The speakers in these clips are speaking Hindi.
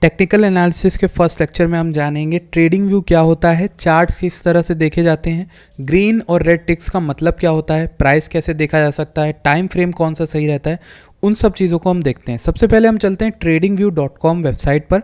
टेक्निकल एनालिसिस के फर्स्ट लेक्चर में हम जानेंगे ट्रेडिंग व्यू क्या होता है, चार्ट्स किस तरह से देखे जाते हैं, ग्रीन और रेड टिक्स का मतलब क्या होता है, प्राइस कैसे देखा जा सकता है, टाइम फ्रेम कौन सा सही रहता है, उन सब चीज़ों को हम देखते हैं। सबसे पहले हम चलते हैं tradingview.com वेबसाइट पर।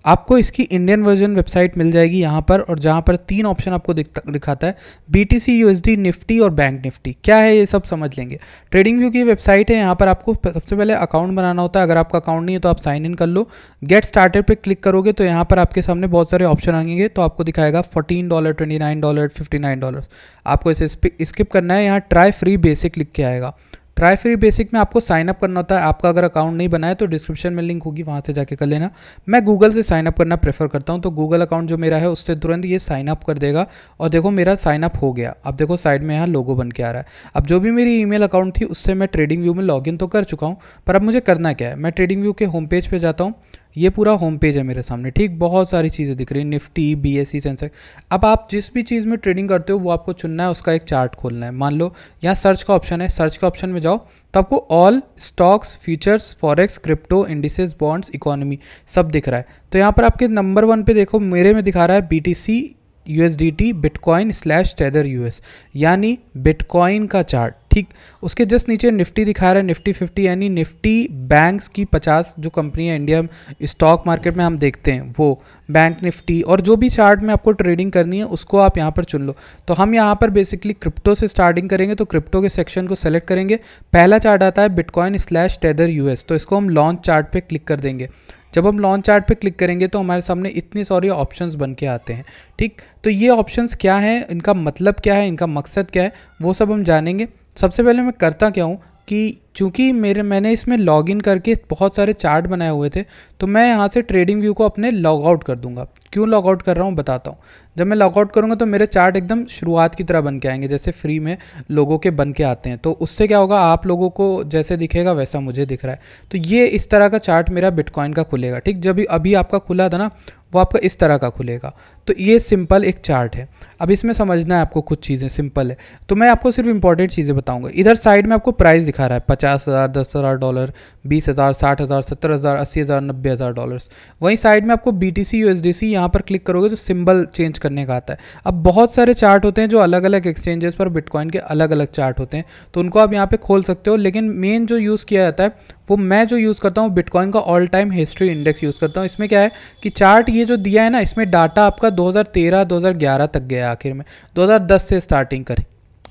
आपको इसकी इंडियन वर्जन वेबसाइट मिल जाएगी यहाँ पर, और जहाँ पर 3 ऑप्शन आपको दिखाता है, BTC, USD, निफ्टी और बैंक निफ्टी। क्या है ये सब समझ लेंगे। ट्रेडिंग व्यू की वेबसाइट है, यहाँ पर आपको सबसे पहले अकाउंट बनाना होता है। अगर आपका अकाउंट नहीं है तो आप साइन इन कर लो। गेट स्टार्टेड पे क्लिक करोगे तो यहाँ पर आपके सामने बहुत सारे ऑप्शन आएंगे। तो आपको दिखाएगा $14, $29, $59। आपको इसे स्किप करना है। यहाँ ट्राई फ्री बेसिक लिख के आएगा। ट्राई फ्री बेसिक में आपको साइन अप करना होता है। आपका अगर अकाउंट नहीं बना है तो डिस्क्रिप्शन में लिंक होगी, वहाँ से जाके कर लेना। मैं गूगल से साइन अप करना प्रेफर करता हूँ, तो गूगल अकाउंट जो मेरा है उससे तुरंत ये साइन अप कर देगा। और देखो मेरा साइन अप हो गया। अब देखो साइड में यहाँ लोगो बन के आ रहा है। अब जो भी मेरी ईमेल अकाउंट थी उससे मैं ट्रेडिंग व्यू में लॉगिन तो कर चुका हूँ, पर अब मुझे करना क्या है। मैं ट्रेडिंग व्यू के होम पेज पे जाता हूँ। ये पूरा होम पेज है मेरे सामने, ठीक। बहुत सारी चीज़ें दिख रही हैं, निफ्टी, BSE, सेंसेक्स। अब आप जिस भी चीज़ में ट्रेडिंग करते हो वो आपको चुनना है, उसका एक चार्ट खोलना है। मान लो यहाँ सर्च का ऑप्शन है, सर्च के ऑप्शन में जाओ तो आपको all stocks, futures, forex, crypto, indices, bonds, economy सब दिख रहा है। तो यहाँ पर आपके नंबर 1 पे देखो, मेरे में दिखा रहा है BTC USDT bitcoin / tether US, यानी बिटकॉइन का चार्ट, ठीक। उसके जस्ट नीचे निफ्टी दिखा रहा है, निफ्टी 50, यानी निफ्टी बैंक्स की 50 जो कंपनी है इंडिया स्टॉक मार्केट में हम देखते हैं वो बैंक निफ्टी। और जो भी चार्ट में आपको ट्रेडिंग करनी है उसको आप यहाँ पर चुन लो। तो हम यहाँ पर बेसिकली क्रिप्टो से स्टार्टिंग करेंगे, तो क्रिप्टो के सेक्शन को सेलेक्ट करेंगे। पहला चार्ट आता है बिटकॉइन / टेदर US, तो इसको हम लॉन्च चार्ट पे क्लिक कर देंगे। जब हम लॉन्च चार्ट पे क्लिक करेंगे तो हमारे सामने इतनी सारी ऑप्शंस बन के आते हैं, ठीक। तो ये ऑप्शंस क्या हैं, इनका मतलब क्या है, इनका मकसद क्या है, वो सब हम जानेंगे। सबसे पहले मैं करता क्या हूँ कि चूँकि मैंने इसमें लॉगिन करके बहुत सारे चार्ट बनाए हुए थे, तो मैं यहाँ से ट्रेडिंग व्यू को अपने लॉग आउट कर दूंगा। क्यों लॉग आउट कर रहा हूँ बताता हूँ। जब मैं लॉग आउट करूँगा तो मेरे चार्ट एकदम शुरुआत की तरह बन के आएंगे, जैसे फ्री में लोगों के बन के आते हैं। तो उससे क्या होगा, आप लोगों को जैसे दिखेगा वैसा मुझे दिख रहा है। तो ये इस तरह का चार्ट मेरा बिटकॉइन का खुलेगा, ठीक। जब अभी आपका खुला था ना, वो आपका इस तरह का खुलेगा। तो ये सिंपल एक चार्ट है। अब इसमें समझना है आपको, कुछ चीज़ें सिंपल है, तो मैं आपको सिर्फ इंपॉर्टेंट चीज़ें बताऊंगा। इधर साइड में आपको प्राइस दिखा रहा है $50,000, $10,000, $20,000, $60,000, $70,000, $80,000, $90,000। वहीं साइड में आपको BTC USDC यहाँ पर क्लिक करोगे तो सिंबल चेंज करने का आता है। अब बहुत सारे चार्ट होते हैं जो अलग अलग एक्सचेंजेस पर बिटकॉइन के अलग अलग चार्ट होते हैं, तो उनको आप यहाँ पे खोल सकते हो। लेकिन मेन जो यूज़ किया जाता है वो मैं जो यूज़ करता हूँ बिटकॉइन का all time history index use करता हूँ। इसमें क्या है कि चार्ट ये जो दिया है ना, इसमें डाटा आपका 2013 2011 तक गया है, आखिर में 2010 से स्टार्टिंग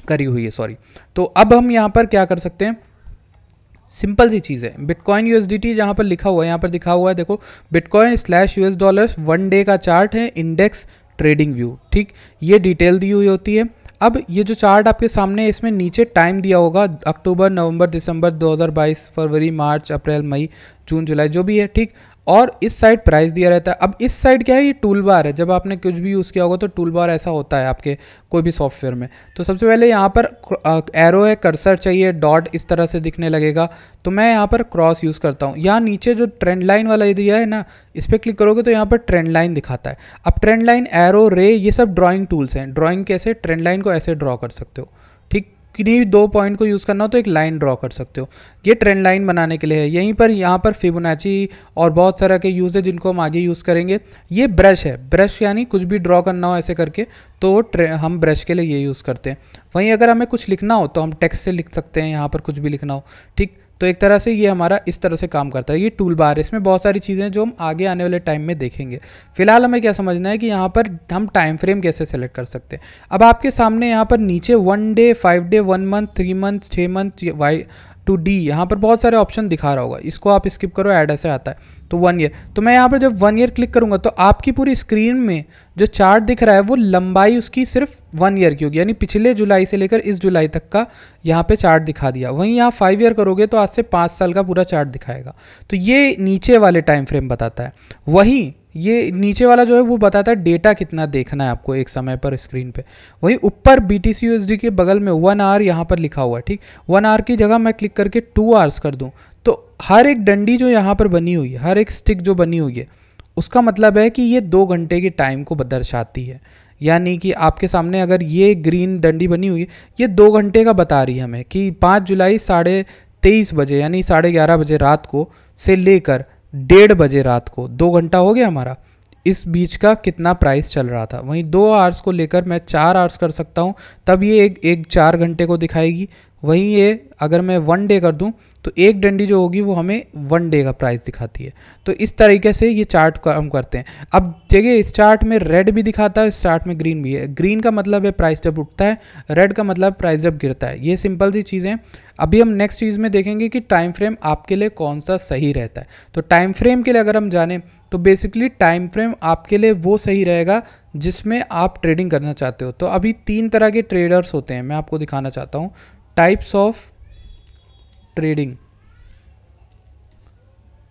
करी हुई है, सॉरी। तो अब हम यहाँ पर क्या कर सकते हैं, सिंपल सी चीज़ है। बिटकॉइन USDT जहाँ पर लिखा हुआ है, यहाँ पर दिखा हुआ है देखो, बिटकॉइन / US$ 1 डे का चार्ट है, इंडेक्स ट्रेडिंग व्यू, ठीक। ये डिटेल दी हुई होती है। अब ये जो चार्ट आपके सामने है, इसमें नीचे टाइम दिया होगा, अक्टूबर, नवंबर, दिसंबर 2022, फरवरी, मार्च, अप्रैल, मई, जून, जुलाई, जो भी है, ठीक। और इस साइड प्राइस दिया रहता है। अब इस साइड क्या है, ये टूल बार है। जब आपने कुछ भी यूज़ किया होगा तो टूल बार ऐसा होता है आपके कोई भी सॉफ्टवेयर में। तो सबसे पहले यहाँ पर एरो है, कर्सर चाहिए, डॉट इस तरह से दिखने लगेगा। तो मैं यहाँ पर क्रॉस यूज़ करता हूँ। यहाँ नीचे जो ट्रेंड लाइन वाला दिया है ना, इस पर क्लिक करोगे तो यहाँ पर ट्रेंड लाइन दिखाता है। अब ट्रेंड लाइन, एरो, रे, ये सब ड्राइंग टूल्स हैं। ड्राइंग कैसे, ट्रेंड लाइन को ऐसे ड्रॉ कर सकते हो, ठीक। किन्हीं 2 पॉइंट को यूज़ करना हो तो एक लाइन ड्रॉ कर सकते हो। ये ट्रेंड लाइन बनाने के लिए है। यहीं पर यहाँ पर फिबोनाची और बहुत सारे के यूज़ है जिनको हम आगे यूज़ करेंगे। ये ब्रश है, ब्रश यानी कुछ भी ड्रॉ करना हो ऐसे करके तो हम ब्रश के लिए ये यूज़ करते हैं। वहीं अगर हमें कुछ लिखना हो तो हम टेक्स्ट से लिख सकते हैं, यहाँ पर कुछ भी लिखना हो, ठीक। तो एक तरह से ये हमारा इस तरह से काम करता है। ये टूल बार है, इसमें बहुत सारी चीज़ें जो हम आगे आने वाले टाइम में देखेंगे। फिलहाल हमें क्या समझना है कि यहाँ पर हम टाइम फ्रेम कैसे सेलेक्ट कर सकते हैं। अब आपके सामने यहाँ पर नीचे 1 day, 5 day, 1 month, 3 month, 6 month, to D, यहाँ पर बहुत सारे ऑप्शन दिखा रहा होगा। इसको आप स्किप करो, ऐड ऐसे आता है। तो 1 ईयर, तो मैं यहाँ पर जब 1 ईयर क्लिक करूँगा तो आपकी पूरी स्क्रीन में जो चार्ट दिख रहा है वो लंबाई उसकी सिर्फ 1 ईयर की होगी, यानी पिछले जुलाई से लेकर इस जुलाई तक का यहाँ पे चार्ट दिखा दिया। वहीं यहाँ 5 ईयर करोगे तो आज से 5 साल का पूरा चार्ट दिखाएगा। तो ये नीचे वाले टाइम फ्रेम बताता है। वहीं ये नीचे वाला जो है वो बताता है डेटा कितना देखना है आपको एक समय पर स्क्रीन पे। वहीं ऊपर BTC USD के बगल में 1 आवर यहाँ पर लिखा हुआ है, ठीक। 1 आवर की जगह मैं क्लिक करके 2 आवर्स कर दूँ तो हर एक डंडी जो यहाँ पर बनी हुई है, हर एक स्टिक जो बनी हुई है, उसका मतलब है कि ये 2 घंटे की टाइम को दर्शाती है। यानी कि आपके सामने अगर ये ग्रीन डंडी बनी हुई है, ये 2 घंटे का बता रही है हमें कि 5 जुलाई 23:30 बजे यानी 11:30 बजे रात को से लेकर 1:30 रात को, 2 घंटा हो गया हमारा, इस बीच का कितना प्राइस चल रहा था। वहीं 2 आवर्स को लेकर मैं 4 आवर्स कर सकता हूँ, तब ये एक 4 घंटे को दिखाएगी। वहीं ये अगर मैं 1 डे कर दूं तो एक डंडी जो होगी वो हमें 1 डे का प्राइस दिखाती है। तो इस तरीके से ये चार्ट हम करते हैं। अब देखिए इस चार्ट में रेड भी दिखाता है, इस चार्ट में ग्रीन भी है। ग्रीन का मतलब है प्राइस जब उठता है, रेड का मतलब प्राइस जब गिरता है। ये सिंपल सी चीज़ें। अभी हम नेक्स्ट चीज़ में देखेंगे कि टाइम फ्रेम आपके लिए कौन सा सही रहता है। तो टाइम फ्रेम के लिए अगर हम जाने तो बेसिकली टाइम फ्रेम आपके लिए वो सही रहेगा जिसमें आप ट्रेडिंग करना चाहते हो। तो अभी 3 तरह के ट्रेडर्स होते हैं, मैं आपको दिखाना चाहता हूँ। टाइप्स ऑफ ट्रेडिंग,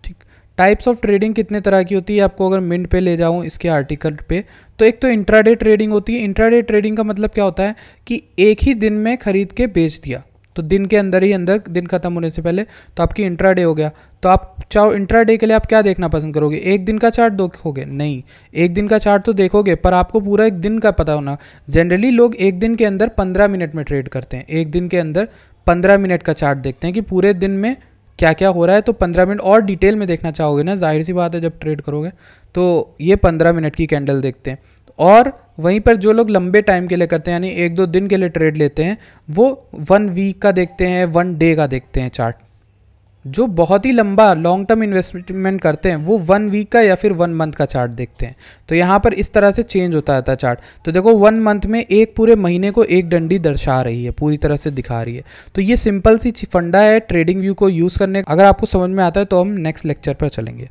ठीक। टाइप्स ऑफ ट्रेडिंग कितने तरह की होती है, आपको अगर मिंट पे ले जाऊं इसके आर्टिकल पे, तो एक तो इंट्राडे ट्रेडिंग होती है। इंट्राडे ट्रेडिंग का मतलब क्या होता है कि एक ही दिन में खरीद के बेच दिया, तो दिन के अंदर ही अंदर, दिन खत्म होने से पहले, तो आपकी इंट्राडे हो गया। तो आप चाहो इंट्राडे के लिए आप क्या देखना पसंद करोगे, एक दिन का चार्ट देखोगे? नहीं, एक दिन का चार्ट तो देखोगे पर आपको पूरा एक दिन का पता होना। जनरली लोग एक दिन के अंदर 15 मिनट में ट्रेड करते हैं, एक दिन के अंदर 15 मिनट का चार्ट देखते हैं कि पूरे दिन में क्या क्या हो रहा है। तो 15 मिनट और डिटेल में देखना चाहोगे ना, जाहिर सी बात है जब ट्रेड करोगे, तो ये 15 मिनट की कैंडल देखते हैं। और वहीं पर जो लोग लंबे टाइम के लिए करते हैं, यानी 1-2 दिन के लिए ट्रेड लेते हैं, वो 1 वीक का देखते हैं, 1 डे का देखते हैं चार्ट। जो बहुत ही लंबा लॉन्ग टर्म इन्वेस्टमेंट करते हैं वो 1 वीक का या फिर 1 मंथ का चार्ट देखते हैं। तो यहाँ पर इस तरह से चेंज होता रहता है चार्ट। तो देखो 1 मंथ में एक पूरे महीने को एक डंडी दर्शा रही है, पूरी तरह से दिखा रही है। तो ये सिंपल सी फंडा है ट्रेडिंग व्यू को यूज़ करने। अगर आपको समझ में आता है तो हम नेक्स्ट लेक्चर पर चलेंगे।